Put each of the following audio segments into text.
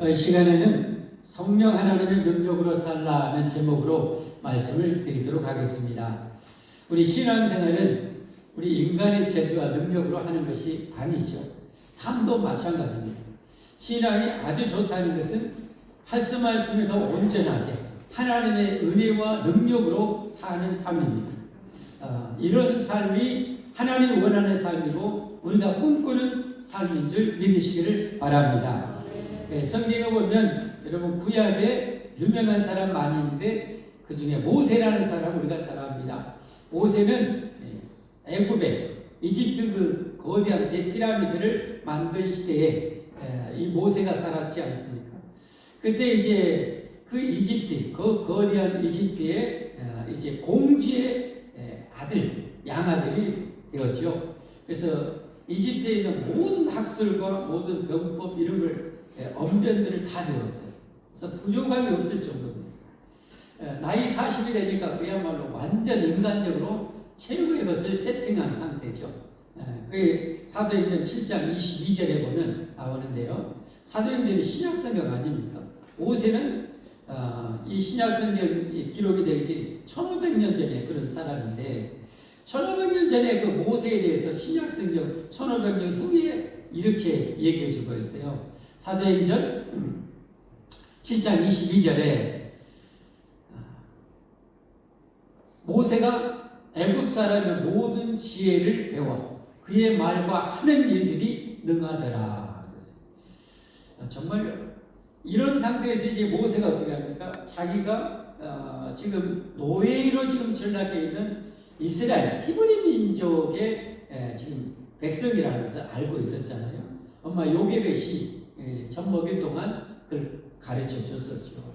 이 시간에는 성령 하나님의 능력으로 살라는 제목으로 말씀을 드리도록 하겠습니다. 우리 신앙생활은 우리 인간의 재주와 능력으로 하는 것이 아니죠. 삶도 마찬가지입니다. 신앙이 아주 좋다는 것은 말씀에 더 온전하게 하나님의 은혜와 능력으로 사는 삶입니다. 이런 삶이 하나님 원하는 삶이고 우리가 꿈꾸는 삶인 줄 믿으시기를 바랍니다. 성경에 보면 여러분 구약에 유명한 사람 많이 있는데 그 중에 모세라는 사람 우리가 잘 압니다. 모세는 애굽에 이집트 그 거대한 대피라미드를 만든 시대에 이 모세가 살았지 않습니까? 그때 이제 그 이집트 그 거대한 이집트의 이제 공주의 아들 양아들이 되었죠. 그래서 이집트에 있는 모든 학술과 모든 병법 이런 걸 언변들을 다 배웠어요. 그래서 부족함이 없을 정도입니다. 나이 40이 되니까 그야말로 완전 인간적으로 최고의 것을 세팅한 상태죠. 그게 사도행전 7장 22절에 보면 나오는데요. 사도행전이 신약성경 아닙니까? 모세는 이 신약성경 기록이 되기 1500년 전에 그런 사람인데 1500년 전에 그 모세에 대해서 신약성경 1500년 후에 이렇게 얘기해 주고 있어요. 사도행전 7장 22절에 모세가 애굽 사람의 모든 지혜를 배워 그의 말과 하는 일들이 능하더라. 정말 이런 상태에서 이제 모세가 어떻게 합니까? 자기가 지금 노예로 지금 전락해 있는 이스라엘 히브리 민족의 지금 백성이라는 것을 알고 있었잖아요. 엄마 요게벳이 젖 먹일 동안 그걸 가르쳐 줬었죠.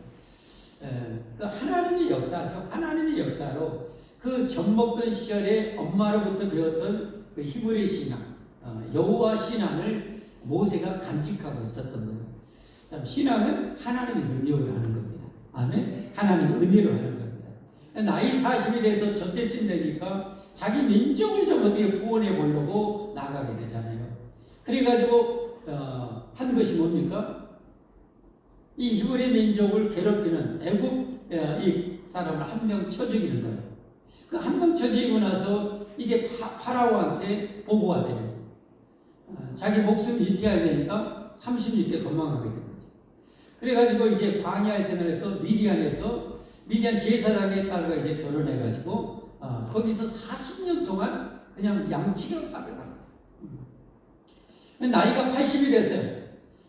그 하나님의 역사죠. 하나님의 역사로 그 젖 먹던 시절에 엄마로부터 배웠던 그 히브리 신앙, 여호와 신앙을 모세가 간직하고 있었던 거예요. 참 신앙은 하나님의 능력을 하는 겁니다. 아멘. 하나님의 은혜로 하는 겁니다. 나이 40이 돼서 저때쯤 되니까 자기 민족을 좀 어떻게 구원해 보려고 나가게 되잖아요. 그래가지고 한 것이 뭡니까? 이 히브리 민족을 괴롭히는 애굽 이 사람을 한 명 쳐 죽이는 거예요. 그 한 명 쳐 죽이고 나서 이게 파라오한테 보고가 돼요. 자기 목숨 유티해야 되니까 36개 도망가게 된 거죠. 그래가지고 이제 광야 생활에서 미디안 제사장의 딸과 이제 결혼해가지고 거기서 40년 동안 그냥 양치기로 살아갑니다. 나이가 80이 됐어요.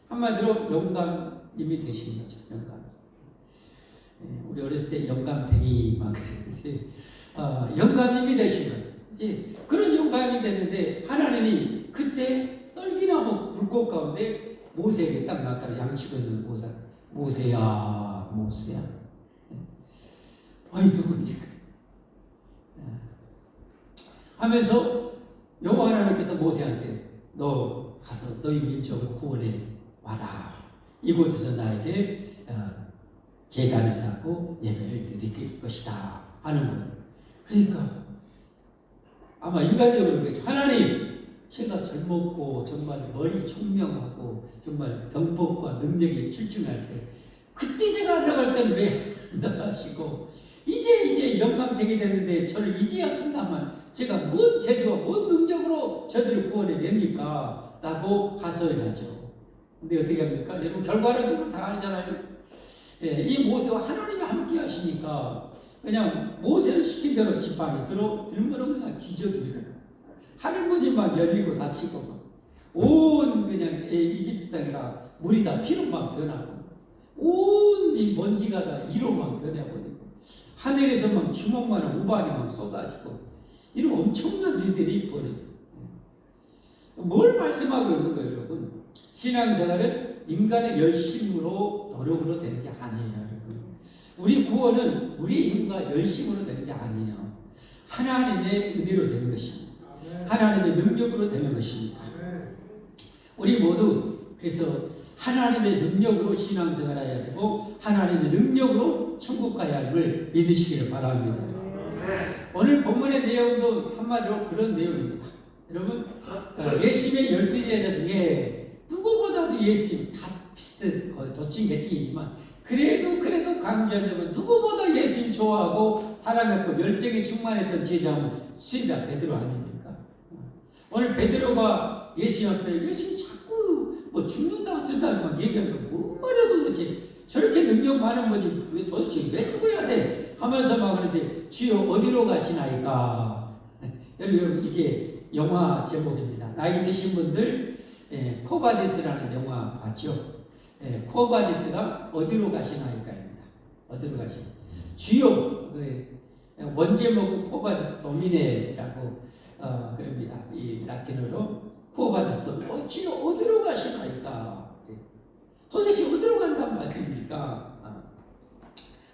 한마디로 영감님이 되신 거죠. 영감. 우리 어렸을 때 영감탱이 막 그랬는데 영감님이 되신 거예요. 이제 그런 영감이 됐는데 하나님이 그때 떨기나무 불꽃 가운데 모세에게 딱 나타나 양치고 있는 모세야. 어이 누구지? 하면서 여호와 하나님께서 모세한테 너 가서 너희 민족을 구원해 와라. 이곳에서 나에게 제단을 쌓고 예배를 드릴 것이다 하는 거예요. 그러니까 아마 인간적으로 그렇죠. 하나님, 제가 젊었고 정말 머리 총명하고 정말 병법과 능력이 출중할 때 그때 제가 나갈 때는 왜 안 나가시고 이제 영감되게 됐는데 저를 이제야 쓴다면 제가 뭔 재주와 뭔 능력으로 저들을 구원해냅니까? 라고 하소연하죠. 근데 어떻게 합니까? 여러분 결과론적으로 다 알잖아요. 이 모세와 하나님이 함께 하시니까 그냥 모세를 시킨 대로 집 안에 들으면 그냥 기적이 일어나요. 하늘문이 막 열리고 닫히고 온 그냥 이집트 땅이라 물이 다 피로만 변하고 온 이 먼지가 다 이로만 변해버리고 하늘에서 막 주먹만한 우박이 막 쏟아지고 이런 엄청난 일들이 벌어져요. 뭘 말씀하고 있는 거예요, 여러분? 신앙생활은 인간의 열심으로 노력으로 되는 게 아니에요, 여러분. 우리 구원은 우리 인간의 열심으로 되는 게 아니에요. 하나님의 은혜로 되는 것입니다. 하나님의 능력으로 되는 것입니다. 우리 모두 그래서 하나님의 능력으로 신앙생활해야 되고 하나님의 능력으로 천국 가야 함을 믿으시기를 바랍니다. 오늘 본문의 내용도 한마디로 그런 내용입니다. 여러분 예수님의 12제자 중에 누구보다도 예수님 다 비슷해 거의 도찐개찐이지만 그래도 강조한다면 누구보다 예수님 좋아하고 사랑했고 열정에 충만했던 제자는 수제자 베드로 아닙니까? 오늘 베드로가 예수님 앞에 예수님 자꾸 뭐 죽는다 어쩐다 얘기하는 거 뭔 말이야 도대체 저렇게 능력 많은 분이 왜 도대체 왜 죽어야 돼? 하면서 막 그러는데 주여 어디로 가시나이까? 여러분 이게 영화 제목입니다. 나이 드신 분들 코바디스라는 영화 봤죠? 코바디스가 어디로 가시나이까입니다. 어디로 가시나? 주요 원제목은 코바디스 도미네라고 그럽니다. 이 라틴어로 코바디스 주요 어디로 가시나이까? 도대체 어디로 간다는 말씀입니까?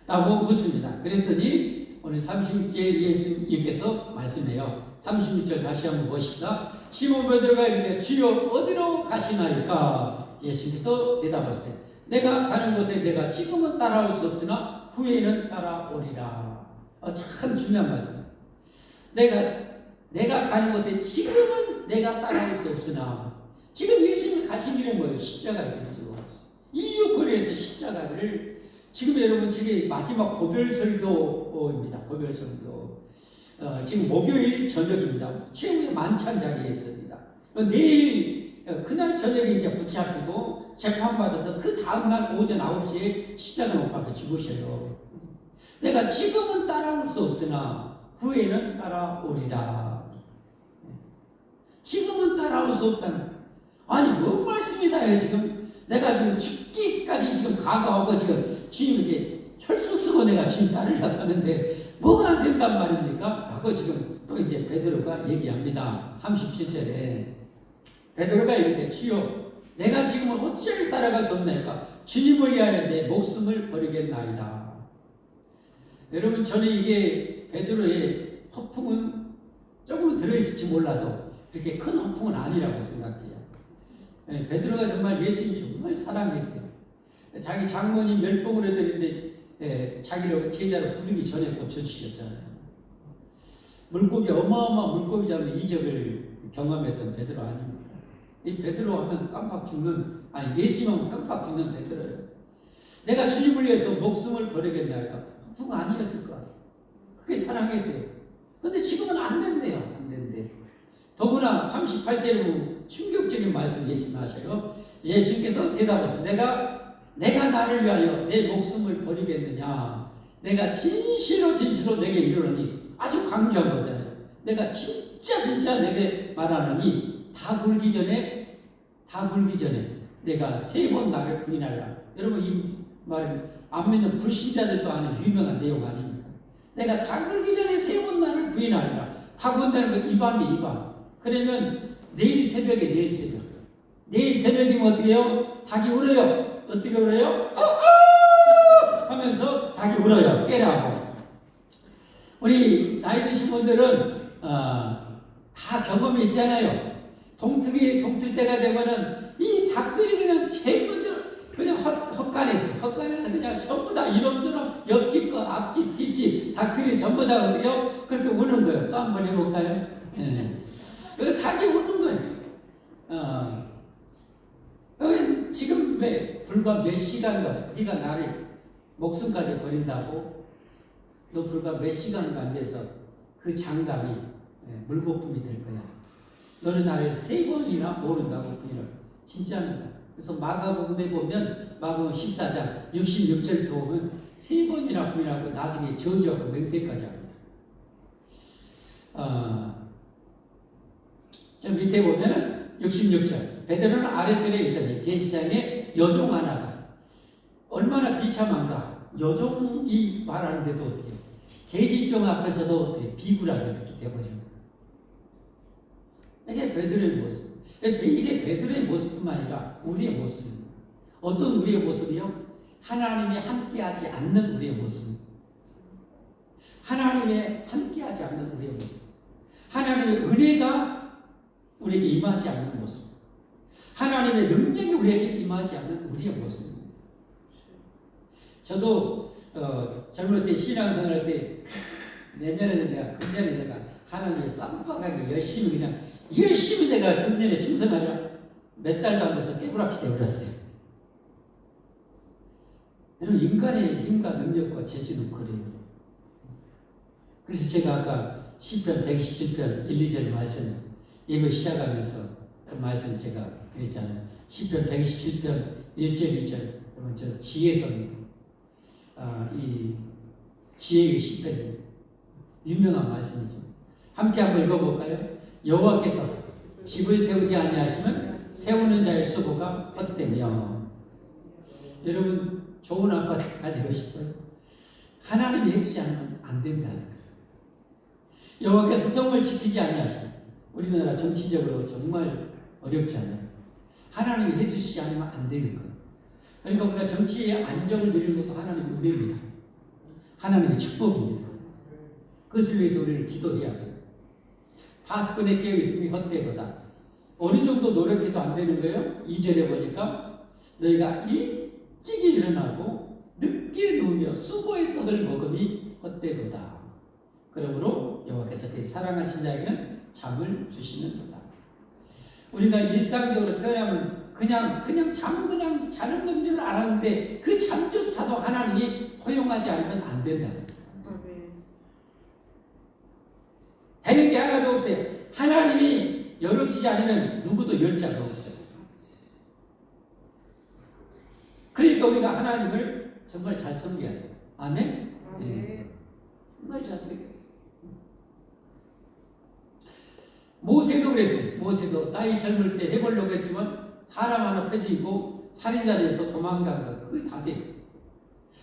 라고 묻습니다. 그랬더니 오늘 36절 예수님께서 말씀해요. 36절 다시 한번 보십시다. 시몬 베드로가 이르되 주여 어디로 가시나이까? 예수님께서 대답하시되 내가 가는 곳에 내가 지금은 따라올 수 없으나 후에는 따라오리라. 참 중요한 말씀. 내가 가는 곳에 지금은 내가 따라올 수 없으나 지금 예수님이 가신 길은 뭐예요? 십자가이죠. 인류 거리에서 십자가를 지금 여러분 지금 마지막 고별설교입니다. 고별설교. 지금 목요일 저녁입니다. 최후의 만찬 자리에 있습니다. 내일 그날 저녁에 이제 붙잡히고 재판받아서 그 다음날 오전 9시에 십자가 못 박혀 죽으셔요. 내가 지금은 따라올 수 없으나 후에는 따라오리라. 지금은 따라올 수 없다는 아니 뭔 말씀이다요 지금. 내가 지금 죽기까지 지금 가가오고 지금 주님에게 혈수 쓰고 내가 주님 따르려고 하는데 뭐가 안 된단 말입니까? 라고 지금 또 이제 베드로가 얘기합니다. 37절에 베드로가 이르되 주여 내가 지금 어찌하여 따라갈 수 없나이까? 주님을 위하여 내 목숨을 버리겠나이다. 여러분 저는 이게 베드로의 허풍은 조금 들어있을지 몰라도 그렇게 큰 허풍은 아니라고 생각해요. 베드로가 정말 예수님 정말 사랑했어요. 자기 장모님 멸봉을 해드리는데 자기를 제자로 부르기 전에 고쳐주셨잖아요. 물고기 어마어마한 물고기 잡는 이적을 경험했던 베드로 아닙니까? 이 베드로 하면 깜빡 죽는 예수님 하면 깜빡 죽는 베드로예요. 내가 주님을 위해서 목숨을 버리겠나이까? 허풍 아니었을 것 같아요. 그렇게 사랑했어요. 근데 지금은 안 된대요. 안 된대. 더구나 38절에 보면 충격적인 말씀 예수님 하셔요. 예수님께서 대답하셨어요. 내가 나를 위하여 내 목숨을 버리겠느냐? 내가 진실로 내게 이르노니 아주 강조한 거잖아요. 내가 진짜 내게 말하노니 다 물기 전에 내가 3번 나를 부인하리라. 여러분 이 말은 안 믿는 불신자들도 아는 유명한 내용 아닙니까? 내가 다 물기 전에 3번 나를 부인하리라. 다 본다는 건 이 밤이 밤. 그러면 내일 새벽이면 어떻게 해요? 닭이 울어요. 어떻게 울어요? 하면서 닭이 울어요. 깨라고. 우리 나이 드신 분들은 다 경험이 있잖아요. 동틀 때가 되면은 이 닭들이 그냥 제일 먼저 그냥 헛간에서 그냥 전부 다 이런저런 옆집 거 앞집 뒷집 닭들이 전부 다 어떻게요? 그렇게 우는 거예요. 또 한번 해볼까요? 그 닭이 우는 거예요. 지금 불과 몇 시간간 네가 나를 목숨까지 버린다고 너 불과 몇 시간도 안 돼서 그 장담이 물거품이 될 거야. 너는 나를 3번이나 모른다고 부인을 진짜입니다. 그래서 마가복음에 보면 마가복음 14장 66절 보면 3번이나 부인하고 나중에 저주하고 맹세까지 합니다. 저 밑에 보면은 66절 베드로는 아랫뜰에 있더니 계시장에 여종 하나가 얼마나 비참한가. 여종이 말하는데도 어떻게 계집종 앞에서도 어떻게 비굴하게 이렇게 되어버립니다. 이게 베드로의 모습. 이게 베드로의 모습뿐만 아니라 우리의 모습입니다. 어떤 우리의 모습이요? 하나님이 함께하지 않는 우리의 모습입니다. 하나님의 함께하지 않는 우리의 모습. 하나님의 은혜가 우리에게 임하지 않는 모습. 하나님의 능력이 우리에게 임하지 않는 우리의 모습입니다. 저도 젊을 때 신앙생활 때 금년에 내가 하나님의 쌈박하게 열심히 내가 금년에 충성하려 몇 달도 안 돼서 깨부락치 되어버렸어요. 여러분, 인간의 힘과 능력과 재주는 그래요. 그래서 제가 아까 시편 127편 1, 2절 말씀 예배 시작하면서 그 말씀 제가 드렸잖아요. 시편 127편 1절 2절. 여러분, 저 지혜성입니다. 이 지혜의 시편이에요. 유명한 말씀이죠. 함께 한번 읽어볼까요? 여호와께서 집을 세우지 아니하시면 세우는 자의 수고가 헛되며. 여러분, 좋은 아파트 가지고 싶어요? 하나님이 해주지 않으면 안 된다는 거예요. 여호와께서 성을 지키지 아니하시면, 우리나라 정치적으로 정말 어렵잖아요. 하나님이 해주시지 않으면 안 되는 거예요. 그러니까 우리가 정치의 안정을 누리는 것도 하나님의 은혜입니다. 하나님의 축복입니다. 그것을 위해서 우리는 기도해야 돼요. 파수꾼에 깨어있음이 헛되도다. 어느 정도 노력해도 안 되는 거예요. 2절에 보니까 너희가 일찍 일어나고 늦게 누우며 수고의 떡을 먹음이 헛되도다. 그러므로 여호와께서 그 사랑하신 자에게는 잠을 주시는도다. 우리가 일상적으로 태어나면 그냥 잠은 그냥 자는 건 줄 알았는데 그 잠조차도 하나님이 허용하지 않으면 안 된다. 되는 게 하나도 없어요. 하나님이 열어주지 않으면 누구도 열 자가 없어요. 그러니까 우리가 하나님을 정말 잘 섬겨야 돼요. 아멘? 네. 정말 잘 섬겨야 돼요. 모세도 그랬어요. 모세도 나이 젊을 때 해보려고 했지만 사람 하나 펴지고 살인자 되어서 도망간 거 그게 다 돼요.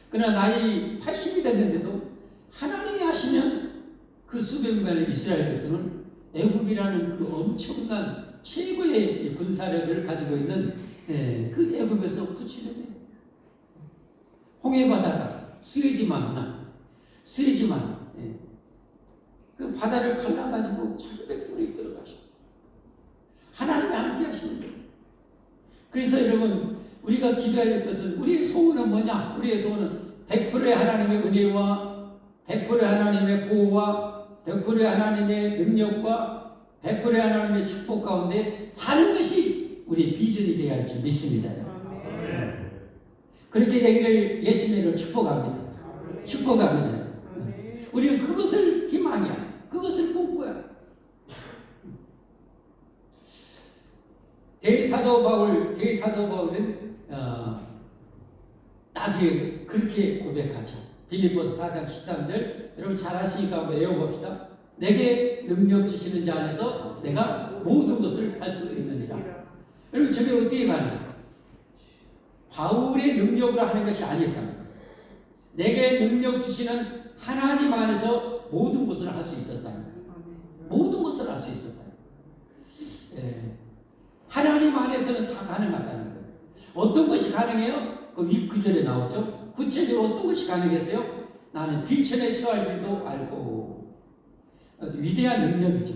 그러나 나이 80이 됐는데도 하나님이 하시면 그 수백 명의 이스라엘 백성은 애굽이라는 그 엄청난 최고의 군사력을 가지고 있는 그 애굽에서 구출해야 돼요. 홍해바다가 수에즈만 그 바다를 갈라가지고 자기 백성을 이끌어가시고 하나님이 함께 하시는 거예요. 그래서 여러분, 우리가 기도해야 될 것은, 우리의 소원은 뭐냐? 우리의 소원은 100%의 하나님의 은혜와 100%의 하나님의 보호와 100%의 하나님의 능력과 100%의 하나님의 축복 가운데 사는 것이 우리 비전이 되어야 할 줄 믿습니다. 그렇게 되기를 예수님으로 축복합니다. 축복합니다. 우리는 그것을 희망이야. 그것을 꿈꿔야. 대사도 바울은 나중에 그렇게 고백하죠. 빌립보서 4장 13절. 여러분 잘 아시니까 한번 외워봅시다. 내게 능력 주시는 자 안에서 내가 모든 것을 할 수 있느니라. 여러분 저게 어떻게 가느냐? 바울의 능력으로 하는 것이 아니었답니다. 내게 능력 주시는 하나님 안에서 모든 것을 할 수 있었다는 거예요. 모든 것을 할 수 있었다. 하나님 안에서는 다 가능하다는 거예요. 어떤 것이 가능해요? 그 윗구절에 나오죠. 구체적으로 어떤 것이 가능했어요? 나는 비천에 처할 줄도 알고. 아주 위대한 능력이죠.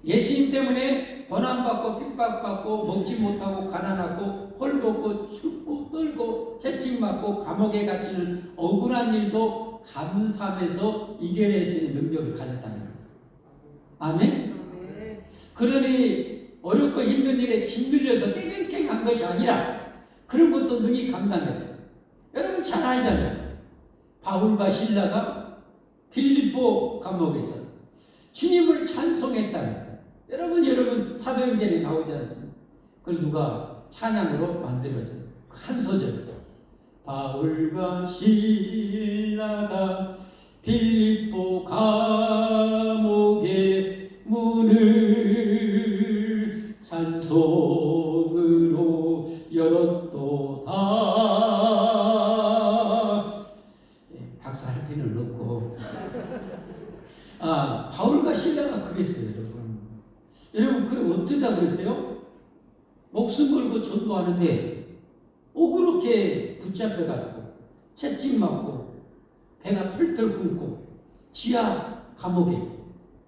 예수님 때문에 고난받고 핍박받고 먹지 못하고 가난하고 헐벗고 춥고 떨고 채찍맞고 감옥에 갇히는 억울한 일도 감사하면서 이겨낼 수 있는 능력을 가졌다는 거예요. 아멘? 그러니 어렵고 힘든 일에 짓눌려서 땡땡땡한 것이 아니라 그런 것도 능히 감당했어요. 여러분 잘 알잖아요. 바울과 실라가 빌립보 감옥에서 주님을 찬송했다는 거예요. 여러분 사도행전에 나오지 않습니까? 그걸 누가 찬양으로 만들었어요. 한 소절. 바울과 실라가 빌립보 감옥의 문을 찬송으로 열었도다. 박수 할 필요는 없고. 바울과 실라가 그랬어요, 여러분. 여러분, 그 어쩌다 그랬어요? 목숨 걸고 전도하는데 억울하게 붙잡혀가지고 채찍 맞고 배가 털털 굶고 지하 감옥에,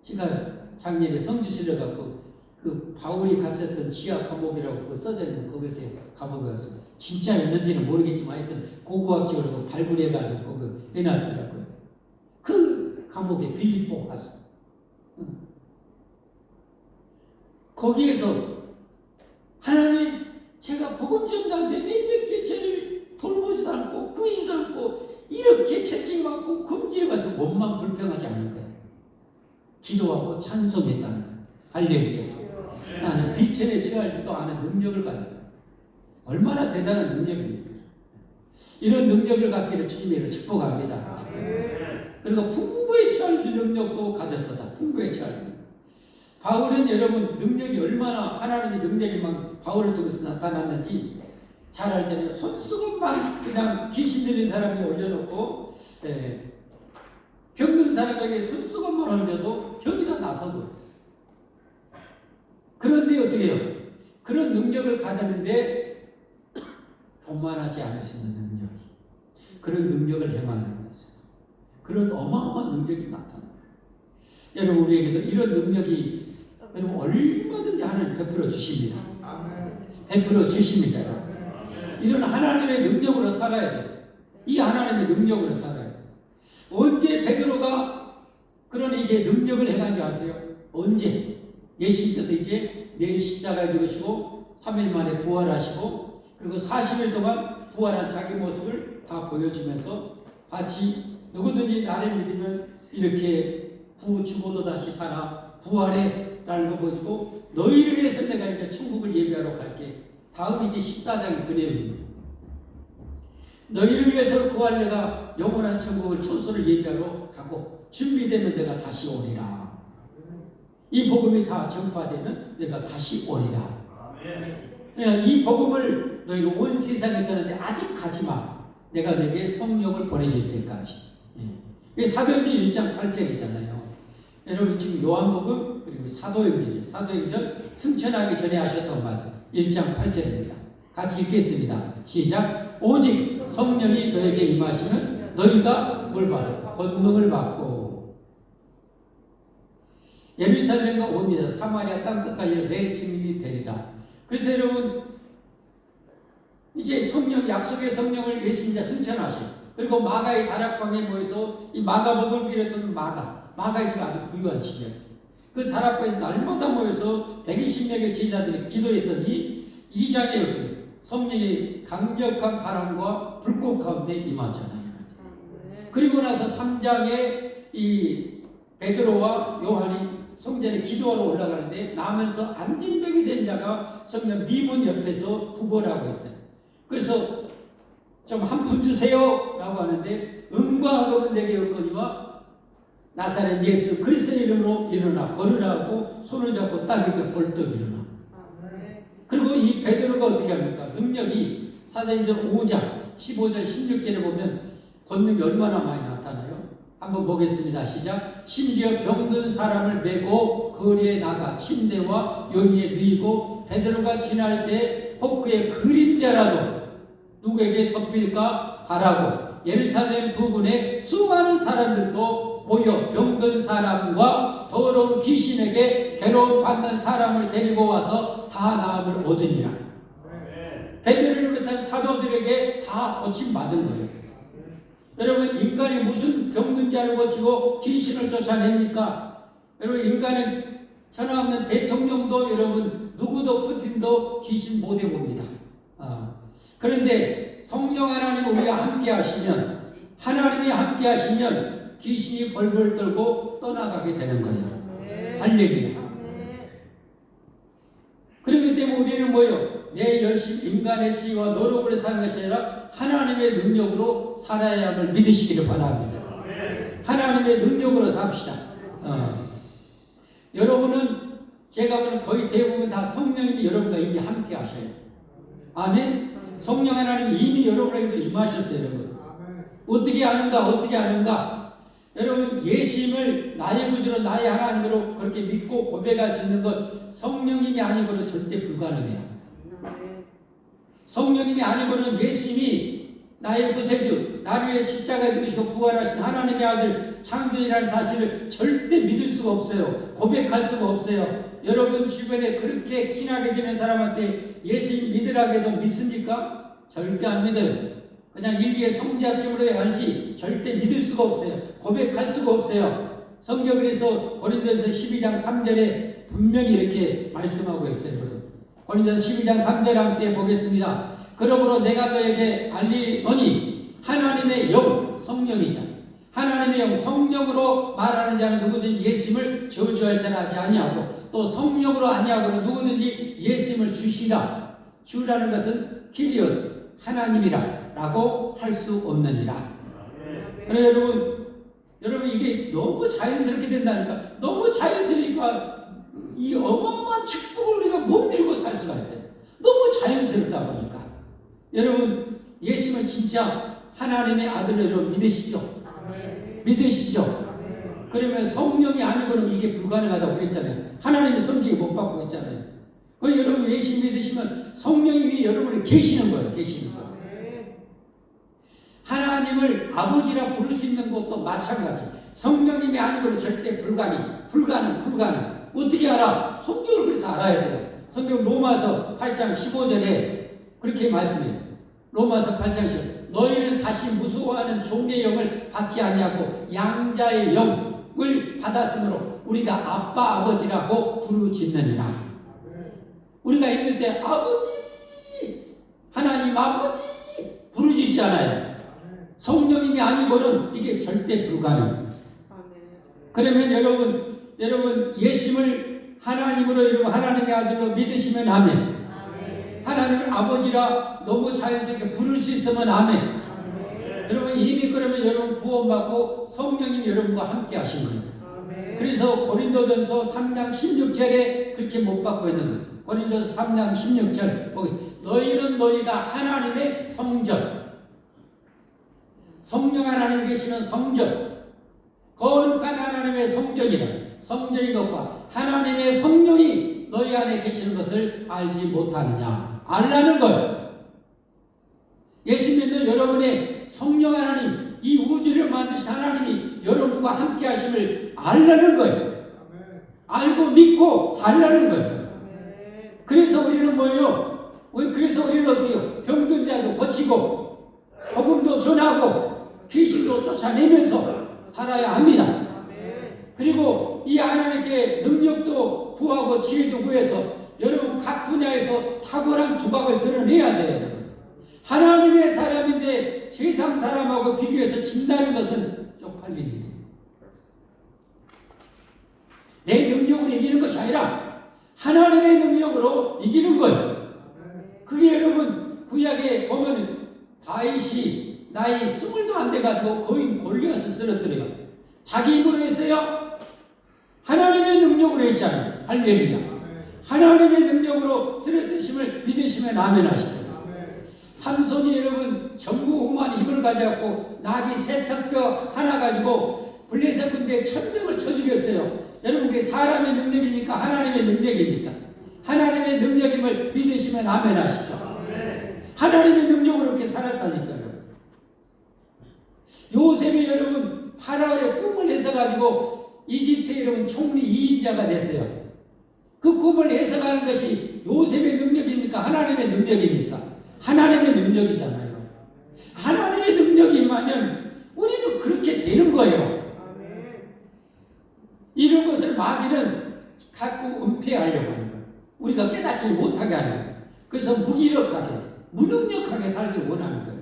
제가 작년에 성주시를 갖고 그 바울이 갇혔던 지하 감옥이라고 써져 있는 거기서 감옥에 가서 진짜였는지는 모르겠지만 하여튼 고고학적으로 발굴해가지고 거기 해놨더라고요. 그 감옥에 빌립보 가서 거기에서 하나님, 제가 복음 전달때 매일 교체를 돌보지도 않고 몸만 불평하지 않을 거예요. 기도하고 찬송했다는 거예요. 할렐루야. 나는 빛에 처할 줄도 아는 능력을 가졌다. 얼마나 대단한 능력입니까? 이런 능력을 갖기를 주님으로 축복합니다. 그리고 풍부에 처할 능력도 가졌다. 풍부에 처할 능력. 바울은 여러분 능력이 얼마나 하나님의 능력이 막 바울을 통해서 나타났는지 잘 알잖아요. 손수건만 그냥 귀신 들린 사람이 올려놓고 병든 사람에게 손수건만 올려도 병이 다 나서고. 그런데 어떻게 해요? 그런 능력을 가졌는데 교만하지 않을 수 있는 능력, 그런 능력을 행하는 것은 그런 어마어마한 능력이 나타나요. 여러분 우리에게도 이런 능력이 여러분 얼마든지 하나님 베풀어 주십니다. 베풀어 주십니다. 이런 하나님의 능력으로 살아야 돼요. 이 하나님의 능력으로 살아야 돼요. 언제 베드로가 그런 이제 능력을 행한지 아세요? 언제? 예수님께서 이제 내일 십자가에 죽으시고 3일 만에 부활하시고 그리고 40일 동안 부활한 자기 모습을 다 보여주면서 마치 누구든지 나를 믿으면 이렇게 죽어도 다시 살아 부활해 라는 거 보여주고 너희를 위해서 내가 이제 천국을 예비하러 갈게. 다음 이제 14장이 그 내용입니다. 너희를 위해서 구할 내가 영원한 천국을 초소를 예비하러 가고 준비되면 내가 다시 오리라. 이 복음이 다 전파되면 내가 다시 오리라. 이 복음을 너희는 온 세상에 전하는데 아직 가지마. 내가 내게 성령을 보내줄 때까지. 사도행전 1장 8절이잖아요. 여러분 지금 요한복음 그리고 사도행전 승천하기 전에 하셨던 말씀 1장 8절입니다. 같이 읽겠습니다. 시작. 오직 성령이 너에게 임하시면 너희가 뭘 받아? 권능을 받고 예루살렘과 옵니다. 사마리아 땅끝까지 내 증인이 되리라. 그래서 여러분 이제 성령 약속의 성령을 예수님이 승천하셔. 그리고 마가의 다락방에 모여서 이 마가복음을 비롯한 마가의 집 아주 부유한 집이었어요. 그 다락방에서 날마다 모여서 120명의 제자들이 기도했더니 2장에 어떻게 성령의 강력한 바람과 불꽃 가운데 임하잖아요. 그리고 나서 3장에 이 베드로와 요한이 성전에 기도하러 올라가는데 나면서 안진병이 된 자가 성전 미문 옆에서 구걸하고 있어요. 그래서 좀 한 푼 주세요 라고 하는데 은과 악음은 내게 없거니와 나사렛 예수 그리스도의 이름으로 일어나 걸으라고 손을 잡고 따귀가 벌떡 일어나. 그리고 이 베드로가 어떻게 합니까? 능력이 사도행전 5장 15절 16절에 보면 권능이 얼마나 많이 나타나요? 한번 보겠습니다. 시작. 심지어 병든 사람을 메고 거리에 나가 침대와 요리에 누이고 베드로가 지날 때 혹 그의 그림자라도 누구에게 덮일까 바라고 예루살렘 부근에 수많은 사람들도 모여 병든 사람과 더러운 귀신에게 괴로움 받는 사람을 데리고 와서 다 나음을 얻으니라. 베드로를 비롯한 사도들에게 다 고침받은 거예요. 여러분 인간이 무슨 병든 자를 고치고 귀신을 쫓아냅니까? 여러분 인간은 천하없는 대통령도 여러분 누구도 푸틴도 귀신 못 해봅니다. 그런데 성령 하나님 우리가 함께 하시면 하나님이 함께 하시면 귀신이 벌벌 떨고 떠나가게 되는 거예요. 할렐루야. 그렇기 때문에 우리는 뭐예요? 내 열심 인간의 지혜와 노력으로 사는 것이 아니라 하나님의 능력으로 살아야 함을 믿으시기를 바랍니다. 하나님의 능력으로 삽시다. 여러분은 제가 보는 거의 대부분 다 성령님이 여러분과 이미 함께 하셔요. 아멘. 성령 하나님이 이미 여러분에게도 임하셨어요. 여러분 어떻게 아는가? 여러분 예수님을 나의 구주로 나의 하나님으로 그렇게 믿고 고백할 수 있는 것 성령님이 아니고는 절대 불가능해요. 성령님이 아니고는 예수님이 나의 구세주 나를 위해 십자가에 죽으시고 부활하신 하나님의 아들 창조주라는 사실을 절대 믿을 수가 없어요. 고백할 수가 없어요. 여러분 주변에 그렇게 친하게 지낸 사람한테 예수님 믿으라고 해도 믿습니까? 절대 안 믿어요. 그냥 일리의 성지아침으로 알지 절대 믿을 수가 없어요. 고백할 수가 없어요. 성경에서 고린도전서 12장 3절에 분명히 이렇게 말씀하고 있어요. 고린도전서 12장 3절 함께 보겠습니다. 그러므로 내가 너에게 알리노니 하나님의 영 성령이자 하나님의 영 성령으로 말하는 자는 누구든지 예수님을 저주할 자는 하지 아니하고 또 성령으로 아니하고는 누구든지 예수님을 주시라. 주라는 것은 키리오스 하나님이라 라고 할 수 없느니라. 그래 여러분 이게 너무 자연스럽게 된다니까. 너무 자연스러우니까 이 어마어마한 축복을 우리가 못 밀고 살 수가 있어요. 너무 자연스럽다 보니까. 여러분 예수님은 진짜 하나님의 아들로 여러분 믿으시죠? 믿으시죠? 그러면 성령이 아니고는 이게 불가능하다고 그랬잖아요. 하나님의 성령이 못 받고 있잖아요. 그 여러분 예수 믿으시면 성령님이 여러분이 계시는 거예요. 계시는 거예요. 하나님을 아버지라 부를 수 있는 것도 마찬가지. 성령님이 아니고는 절대 불가능. 어떻게 알아? 성경을 그래서 알아야 돼요. 성경 로마서 8장 15절에 그렇게 말씀해요. 로마서 8장 15절. 너희는 다시 무서워하는 종의 영을 받지 아니하고 양자의 영을 받았으므로 우리가 아빠 아버지라고 부르짖느니라. 우리가 있을 때 아버지 하나님 아버지 부르짖잖아요. 성령님이 아니고는 이게 절대 불가능. 그러면 여러분 예수님을 하나님으로 여러분 하나님의 아들로 믿으시면 아멘. 하나님을 아버지라 너무 자연스럽게 부를 수 있으면 아멘. 여러분 이미 그러면 여러분 구원받고 성령님 여러분과 함께 하신 거예요. 그래서 고린도전서 3장 16절에 그렇게 못 받고 있는 거예요. 고린도전서 3장 16절 너희는 너희가 하나님의 성전, 성령 하나님 계시는 성전, 거룩한 하나님의 성전이라. 성전인 것과 하나님의 성령이 너희 안에 계시는 것을 알지 못하느냐. 알라는 거예요. 예수 믿는 여러분의 성령 하나님, 이 우주를 만드신 하나님이 여러분과 함께 하심을 알라는 거예요. 알고 믿고 살라는 거예요. 그래서 우리는 뭐예요? 그래서 우리는 어때요? 병든 자도 고치고 복음도 전하고 귀신도 쫓아내면서 살아야 합니다. 그리고 이 하나님께 능력도 구하고 지혜도 구해서 여러분 각 분야에서 탁월한 두각을 드러내야 돼요. 하나님의 사람인데 세상 사람하고 비교해서 진다는 것은 쪽팔린 일이에요. 내 능력으로 이기는 것이 아니라 하나님의 능력으로 이기는 거예요. 그게 여러분 구약에 보면 다윗이 나이 20도 안 돼가지고 거인 골리앗을 쓰러뜨려요. 자기 힘으로 했어요? 하나님의 능력으로 했잖아요. 할렐루야. 하나님의 능력으로 쓰러뜨심을 믿으시면 아멘 하시죠. 삼손이 여러분 전무후무한 힘을 가져갖고 나귀 세탁뼈 하나 가지고 블레셋 군대 1000명을 쳐 죽였어요. 여러분 그게 사람의 능력입니까? 하나님의 능력입니까? 하나님의 능력임을 믿으시면 아멘 하시죠. 하나님의 능력으로 이렇게 살았다니까요. 요셉이 여러분 파라오의 꿈을 해석가지고 이집트의 여러분 총리 2인자가 됐어요. 그 꿈을 해석하는 것이 요셉의 능력입니까? 하나님의 능력입니까? 하나님의 능력이잖아요. 하나님의 능력이 임하면 우리는 그렇게 되는 거예요. 이런 것을 마귀는 자꾸 은폐하려고 하는 거예요. 우리가 깨닫지 못하게 하는 거예요. 그래서 무기력하게, 무능력하게 살기를 원하는 거예요.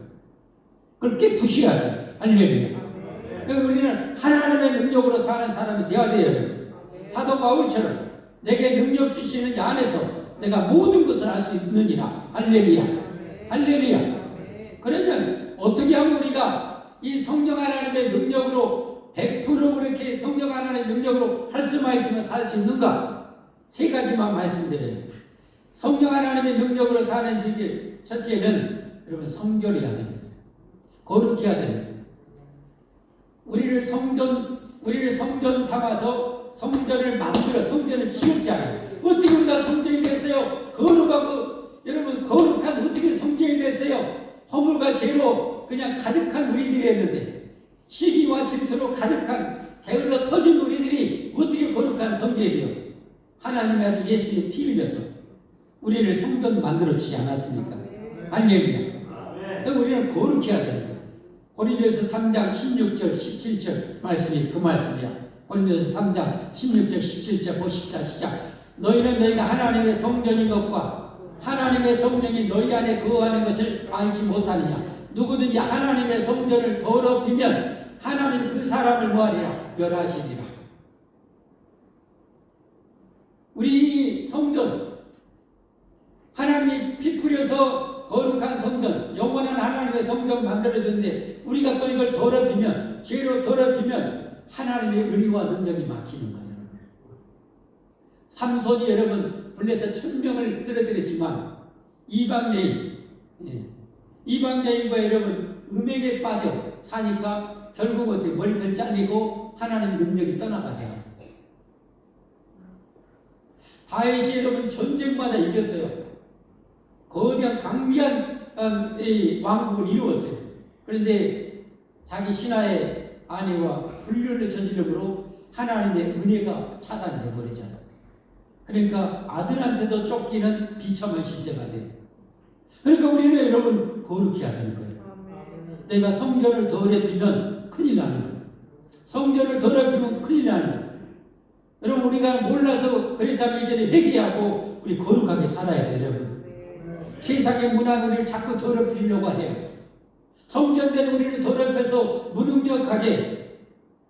그걸 깨부시하죠. 할렐루야. 그러니까 우리는 하나님의 능력으로 사는 사람이 되어야 돼요. 사도 바울처럼 내게 능력 주시는 자 안에서 내가 모든 것을 할 수 있느니라. 할렐루야. 할렐루야. 그러면 어떻게 하면 우리가 이 성령 하나님의 능력으로 100% 그렇게 성령 하나님의 능력으로 할 수만 있으면 살 수 있는가? 세 가지만 말씀드려요. 성령 하나님의 능력으로 사는 비결 첫째는 여러분 성결해야 됩니다. 거룩해야 됩니다. 우리를 성전 삼아서 성전을 만들어 성전을 지었잖아요. 어떻게 우리가 성전이 됐어요? 거룩하고 여러분 거룩한 어떻게 성전이 됐어요? 허물과 죄로 그냥 가득한 우리들이 했는데 시기와 질투로 가득한 게을러 터진 우리들이 어떻게 거룩한 성전이 돼요? 하나님의 아들 예수님이 피 흘려서 우리를 성전 만들어주지 않았습니까? 할렐루야. 그래서 우리는 거룩해야 되는 거예요. 고린도서 3장 16절 17절 말씀이 그 말씀이야. 고린도서 3장 16절 17절 보십시다. 시작. 너희는 너희가 하나님의 성전인 것과 하나님의 성령이 너희 안에 거하는 것을 알지 못하느냐. 누구든지 하나님의 성전을 더럽히면 하나님 그 사람을 뭐하리라? 멸하시리라. 우리 이 성전, 하나님이 피 뿌려서 거룩한 성전, 영원한 하나님의 성전 만들어졌는데 우리가 또 이걸 더럽히면, 죄로 더럽히면 하나님의 의리와 능력이 막히는 거예요. 삼손이 여러분 블레셋 1000명을 쓰러뜨렸지만 이방여인과 여러분 음행에 빠져 사니까 결국 어떻게 머리털 잘리고 하나님 능력이 떠나가죠. 다윗이 여러분 전쟁마다 이겼어요. 거대한 강미한 왕국을 이루었어요. 그런데 자기 신하의 아내와 불륜을 저지름으로 하나님의 은혜가 차단돼 버리잖아요. 그러니까 아들한테도 쫓기는 비참한 시세가 돼요. 그러니까 우리는 여러분 거룩히 해야 되는 거예요. 내가 성전을 더럽히면 큰일 나는 거예요. 성전을 더럽히면 큰일 나는 거예요. 여러분 우리가 몰라서 그랬다면 이전에 회개하고 우리 거룩하게 살아야 돼요. 여러분 세상의 문화는 우리를 자꾸 더럽히려고 해요. 성전된 우리를 더럽혀서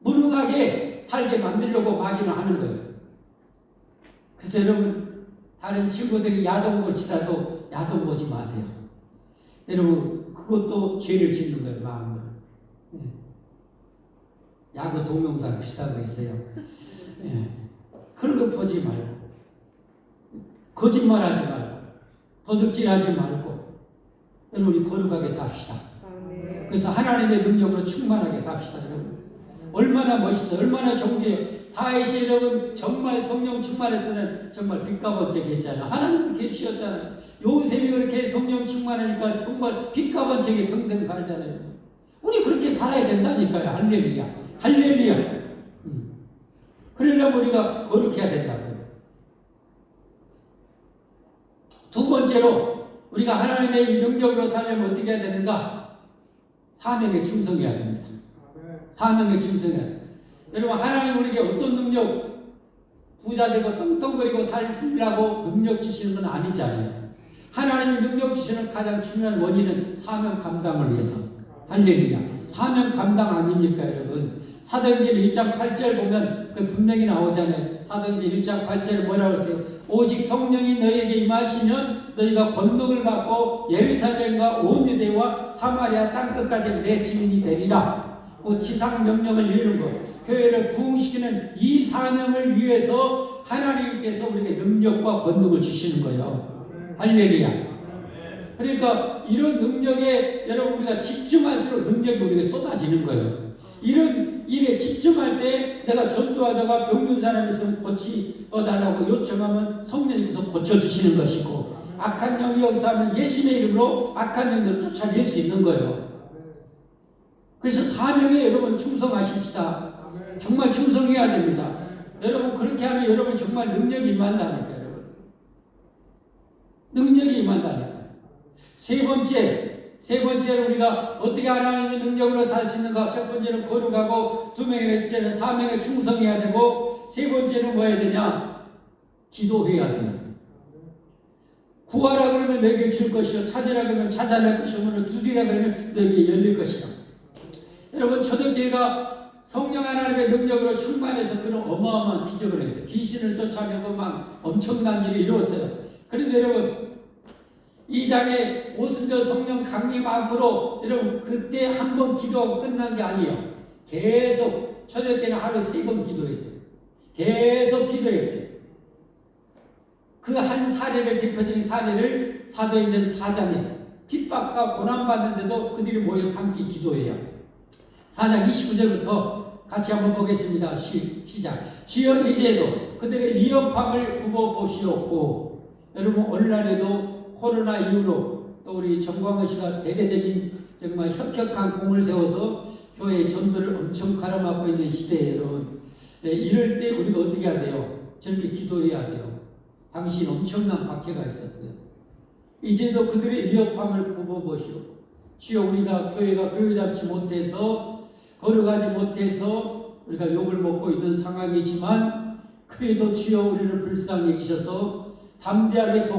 무능하게 살게 만들려고 마귀는 하는 거예요. 그래서 여러분 다른 친구들이 야동 볼지라도 야동 보지 마세요. 여러분 그것도 죄를 짓는 거예요. 마음으로. 야구 동영상 비슷한 거 있어요. 그런 거 보지 말고 거짓말하지 말고 도둑질하지 말고 여러분 우리 거룩하게 삽시다. 그래서 하나님의 능력으로 충만하게 삽시다. 여러분 얼마나 멋있어, 얼마나 존귀해요. 다윗이 여러분 정말 성령 충만할 때는 정말 빛과 번쩍이 했잖아요. 하나님 그렇게 해주셨잖아요. 요셉이 그렇게 성령 충만하니까 정말 빛과 번쩍이 평생 살잖아요. 우리 그렇게 살아야 된다니까요. 할렐루야, 할렐루야. 그러려면 우리가 거룩해야 된다고요. 두 번째로 우리가 하나님의 능력으로 살려면 어떻게 해야 되는가? 사명에 충성해야 됩니다. 사명에 충성해야 됩니다. 여러분 하나님 우리에게 어떤 능력, 부자되고 떵떵거리고 살려고 능력 주시는 건 아니잖아요. 하나님이 능력 주시는 가장 중요한 원인은 사명 감당을 위해서. 할렐루야. 사명 감당 아닙니까 여러분? 사도행전 1장 8절 보면 그 분명히 나오잖아요. 사도행전 1장 8절에 뭐라고 했어요? 오직 성령이 너희에게 임하시면 너희가 권능을 받고 예루살렘과 온 유대와 사마리아 땅끝까지 내 증인이 되리라. 그 지상 명령을 이루는 것, 교회를 부흥시키는 이 사명을 위해서 하나님께서 우리에게 능력과 권능을 주시는 거예요. 할렐루야. 그러니까 이런 능력에 여러분 우리가 집중할수록 능력이 우리에게 쏟아지는 거예요. 이런 일에 집중할 때 내가 전도하다가 병든 사람이 있으면 고치어달라고 요청하면 성령님께서 고쳐주시는 것이고, 악한 영이 여기서 하면 예수님의 이름으로 악한 영들을 쫓아낼 수 있는 거예요. 그래서 사명에 여러분 충성하십시다. 정말 충성해야 됩니다. 여러분 그렇게 하면 여러분 정말 능력이 임한다니까요. 여러분 능력이 임한다니까요. 세 번째로 우리가 어떻게 하나님의 능력으로 살 수 있는가? 첫 번째는 거룩하고, 두 번째는 사명에 충성해야 되고, 세 번째는 뭐 해야 되냐? 기도해야 돼요. 구하라 그러면 너에게 줄 것이요, 찾으라 그러면 찾아낼 것이요, 문을 두드리라 그러면 너에게 열릴 것이요. 여러분 초대교회가 성령 하나님의 능력으로 충만해서 그런 어마어마한 기적을 했어요. 귀신을 쫓아내고 막 엄청난 일을 이루었어요. 그런데 여러분 2장에 오순절 성령 강림함으로 여러분 그때 한 번 기도하고 끝난 게 아니에요. 계속 초대교회는 하루에 3번 기도했어요. 계속 기도했어요. 그 한 사례를, 대표적인 사례를 사도행전 4장에 핍박과 고난받는데도 그들이 모여 함께 기도해요. 4장 29절부터 같이 한번 보겠습니다. 시작. 주여 이제도 그들의 위협함을 굽어보시옵고, 여러분 오늘날에도 코로나 이후로 또 우리 정광훈 씨가 대대적인 정말 혁혁한 공을 세워서 교회의 전도를 엄청 가로막고 있는 시대에 여러분, 이럴 때 우리가 어떻게 해야 돼요? 저렇게 기도해야 돼요. 당신 엄청난 박해가 있었어요. 이제도 그들의 위협함을 굽어보시오. 주여 우리가 교회가 교회답지 못해서 거룩하지 못해서 우리가 욕을 먹고 있는 상황이지만, 그래도 주여 우리를 불쌍히 여기셔서 담대하게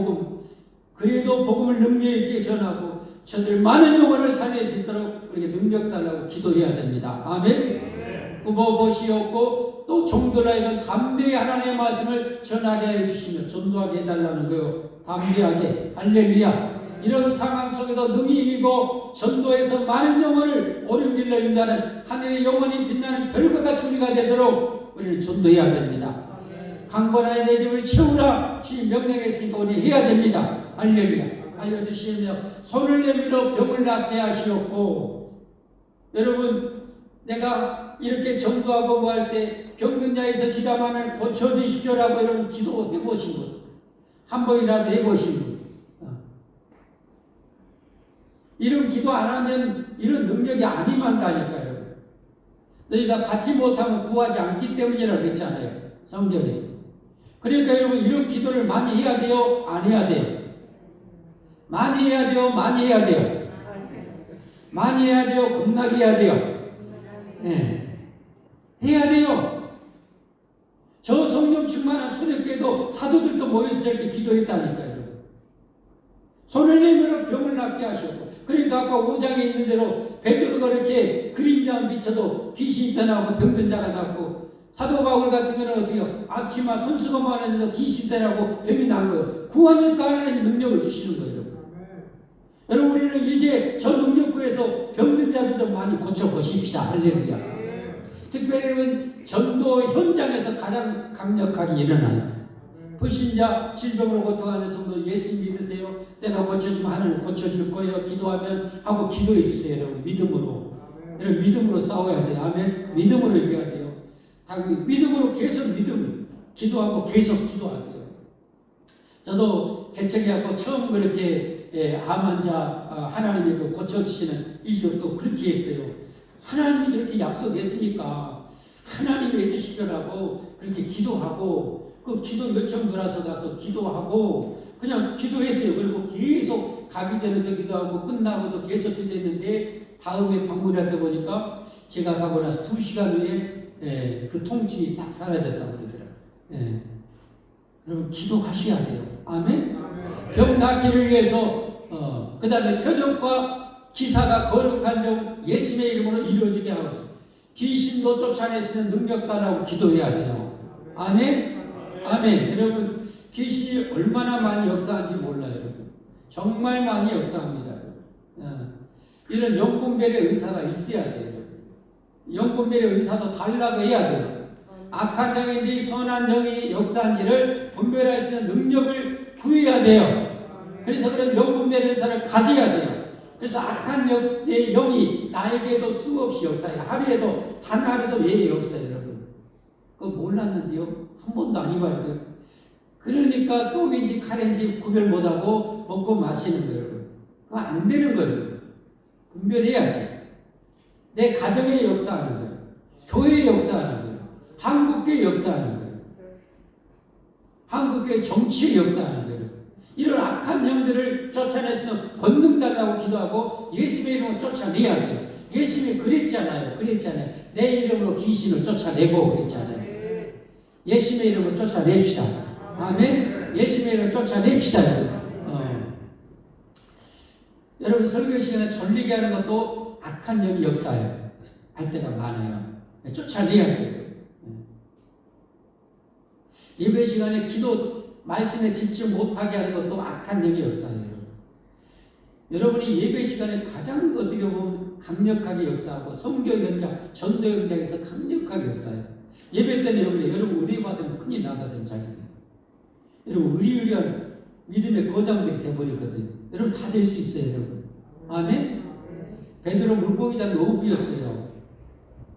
그래도 복음을 능력 있게 전하고 저들 많은 영혼을 살릴 수 있도록 우리에게 능력 달라고 기도해야 됩니다. 아멘. 굽어보시옵고 또 종들에게 담대히 하나님의 말씀을 전하게 해주시며 전도하게 해달라는 거요. 담대하게. 할렐루야. 이런 상황 속에도 능히 이기고 전도해서 많은 영혼을 옳은 길로 인도하는 하늘의 영혼이 빛나는 별과 같이 우리가 되도록 우리는 전도해야 됩니다. 강건하여 내 집을 채우라 주님 명령했으니까 우리 해야 됩니다. 할렐루야. 알려주시며 손을 내밀어 병을 낫게 하시옵고, 여러분 내가 이렇게 전도하고 뭐 할 때 병든 자에서 기도하면 고쳐주십시오라고 여러분 기도해 보신 분, 한 번이라도 해보신 분, 이런 기도 안 하면 이런 능력이 안 임한다니까요. 너희가 받지 못하면 구하지 않기 때문이라고 했잖아요, 성경에. 그러니까 여러분 이런 기도를 많이 해야 돼요? 안 해야 돼요? 많이 해야 돼요? 많이 해야 돼요? 많이 해야 돼요? 겁나게 해야 돼요? 네. 해야 돼요. 저 성령 충만한 초대교회도 사도들도 모여서 저렇게 기도했다니까요. 손을 내밀어 병을 낫게 하셨고, 그러니까 아까 5장에 있는 대로 베드로가 이렇게 그림자 미쳐도 귀신이 떠나고 병든 자가 낫고, 사도 바울 같은 경우는 어떻게요? 앞치마 손수건만 해도 귀신 떠나고 병이 난 거예요. 구하니까 하나님 능력을 주시는 거예요. 여러분 우리는 이제 저 능력구에서 병든 자들도 많이 고쳐보십시다. 할렐루야. 특별히 전도 현장에서 가장 강력하게 일어나요. 불신자 질병으로 고통하는 성도 예수 믿으세요. 내가 고쳐주면 하나님 고쳐줄 거예요. 기도하면 하고 기도해 주세요. 여러분 믿음으로. 여러분 믿음으로 싸워야 돼요. 아멘. 믿음으로 이겨야 돼요. 믿음으로 계속 기도하고 계속 기도하세요. 저도 개척해갖고 처음 그렇게 암 환자 하나님이 고쳐주시는 일도 그렇게 했어요. 하나님이 저렇게 약속했으니까 하나님이 해주십시오라고 그렇게 기도하고, 그 기도 요청 들어서 가서 기도하고 그냥 기도했어요. 그리고 계속 가기 전에도 기도하고 끝나고도 계속 기도했는데, 다음에 방문할 때 보니까 제가 가고 나서 2시간 후에 그 통증이 싹 사라졌다고 그러더라고요. 여러분 기도하셔야 돼요. 아멘? 병 낫기를 위해서 그 다음에 표적과 기사가 거룩한 종 예수님의 이름으로 이루어지게 하옵소서. 귀신도 쫓아내시는 능력 달라고 기도해야 돼요. 아멘? 아멘. 여러분 귀신이 얼마나 많이 역사하는지 몰라요. 여러분 정말 많이 역사합니다. 이런 영분별의 의사가 있어야 돼요. 영분별의 의사도 달라고 해야 돼요. 악한 영인지 선한 영이 역사한지를 분별할 수 있는 능력을 구해야 돼요. 그래서 그런 영분별의 의사를 가져야 돼요. 그래서 악한 영이 나에게도 수없이 역사해요. 하루에도 단 하루도 예외 없어요. 여러분 그거 몰랐는데요. 한 번도 안 입어요. 그러니까 똥인지 칼인지 구별 못하고 먹고 마시는 거예요. 여러분 그거 안 되는 거예요. 분별해야죠. 내 가정에 역사하는 거예요. 교회에 역사하는 거예요. 한국교회 역사하는 거예요. 한국교회 정치에 역사하는 거예요. 이런 악한 영들을 쫓아내서는 권능 달라고 기도하고 예수의 이름으로 쫓아내야 돼요. 예수님이 그랬잖아요. 내 이름으로 귀신을 쫓아내고 그랬잖아요. 예수의 이름으로 쫓아냅시다. 아멘. 예수의 이름으로 쫓아냅시다. 여러분 설교 시간에 졸리게 하는 것도 악한 영이 역사해요. 할 때가 많아요. 쫓아내야 돼요. 예배 시간에 기도 말씀에 집중 못하게 하는 것도 악한 영의 역사예요. 여러분이 예배 시간에 가장 어떻게 보면 강력하게 역사하고 성경 현장, 전도 현장에서 강력하게 역사해요. 예배 때는 여러분 은혜 받으면 큰일 나거든 자기는. 여러분 의리의리한 믿음의 거장들이 되어버리거든요. 여러분 다 될 수 있어요. 여러분. 아멘? 베드로 물고기장 어부였어요.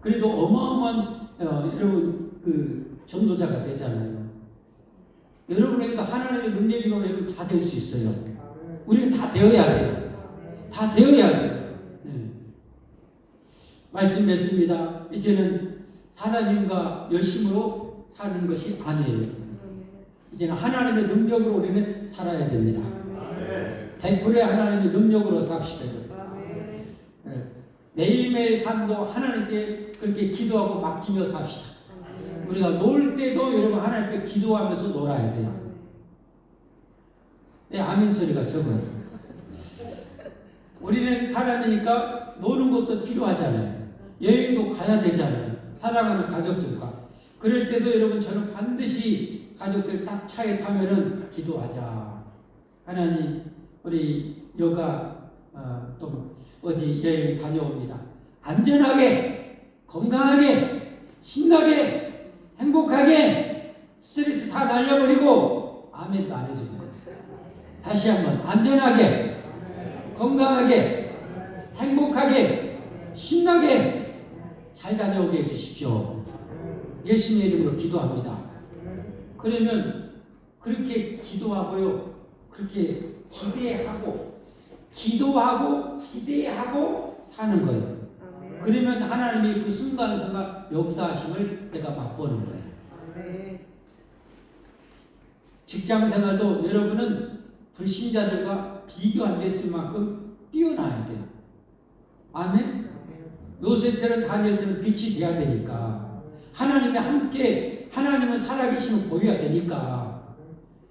그래도 어마어마한 여러분 그 전도자가 되잖아요. 여러분에게도 하나님의 능력이 오면 여러분 다 될 수 있어요. 우리는 다 되어야 돼요. 다 되어야 돼요. 말씀 맺습니다. 이제는 사람인가 열심으로 사는 것이 아니에요. 이제는 하나님의 능력으로 우리는 살아야 됩니다. 100%의 하나님의 능력으로 삽시다. 매일매일 삶도 하나님께 그렇게 기도하고 맡기며 삽시다. 우리가 놀 때도 여러분 하나님께 기도하면서 놀아야 돼요. 아멘 소리가 적어요. 우리는 사람이니까 노는 것도 필요하잖아요. 여행도 가야 되잖아요. 사랑하는 가족들과. 그럴 때도 여러분 저는 반드시 가족들 딱 차에 타면은 기도하자. 하나님 우리 여가 또 어디 여행 다녀옵니다. 안전하게 건강하게 신나게 행복하게 스트레스 다 날려버리고 아멘도 안 해줍니다. 다시 한번 안전하게 건강하게 행복하게 신나게 잘 다녀오게 해주십시오. 예수님의 이름으로 기도합니다. 그러면 그렇게 기도하고요. 그렇게 기도하고 기대하고 사는 거예요. 그러면 하나님이 그 순간순간 역사하심을 내가 맛보는 거예요. 직장 생활도 여러분은 불신자들과 비교 안 됐을 만큼 뛰어나야 돼요. 아멘? 요셉처럼 다니엘처럼 빛이 돼야 되니까. 하나님이 함께, 하나님은 살아계심을 보여야 되니까.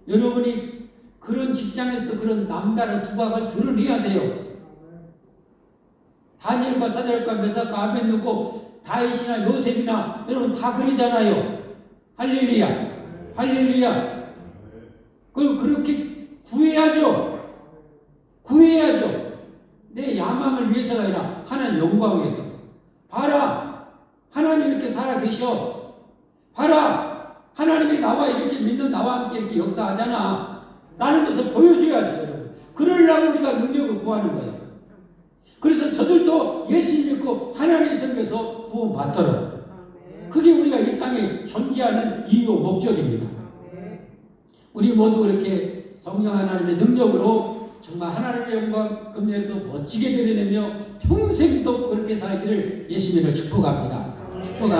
여러분이 그런 직장에서도 그런 남다른 두각을 드러내야 돼요. 다니엘과 사드락과 메삭과 아벳느고 다윗이나 요셉이나 여러분 다 그러잖아요. 할렐루야. 할렐루야. 그리고 그렇게 구해야죠. 구해야죠. 내 야망을 위해서가 아니라 하나님 영광을 위해서. 봐라. 하나님 이렇게 살아계셔. 봐라. 하나님이 나와 이렇게 믿는 나와 함께 이렇게 역사하잖아. 라는 것을 보여줘야지 여러분. 그러려고 우리가 능력을 구하는 거예요. 그래서 저들도 예수 믿고 하나님 섬겨서 구원받도록. 그게 우리가 이 땅에 존재하는 이유 목적입니다. 우리 모두 그렇게 성령 하나님의 능력으로 정말 하나님의 영광 금년에도 멋지게 드러내며 평생도 그렇게 살기를 예수님을 축복합니다. 축복합니다.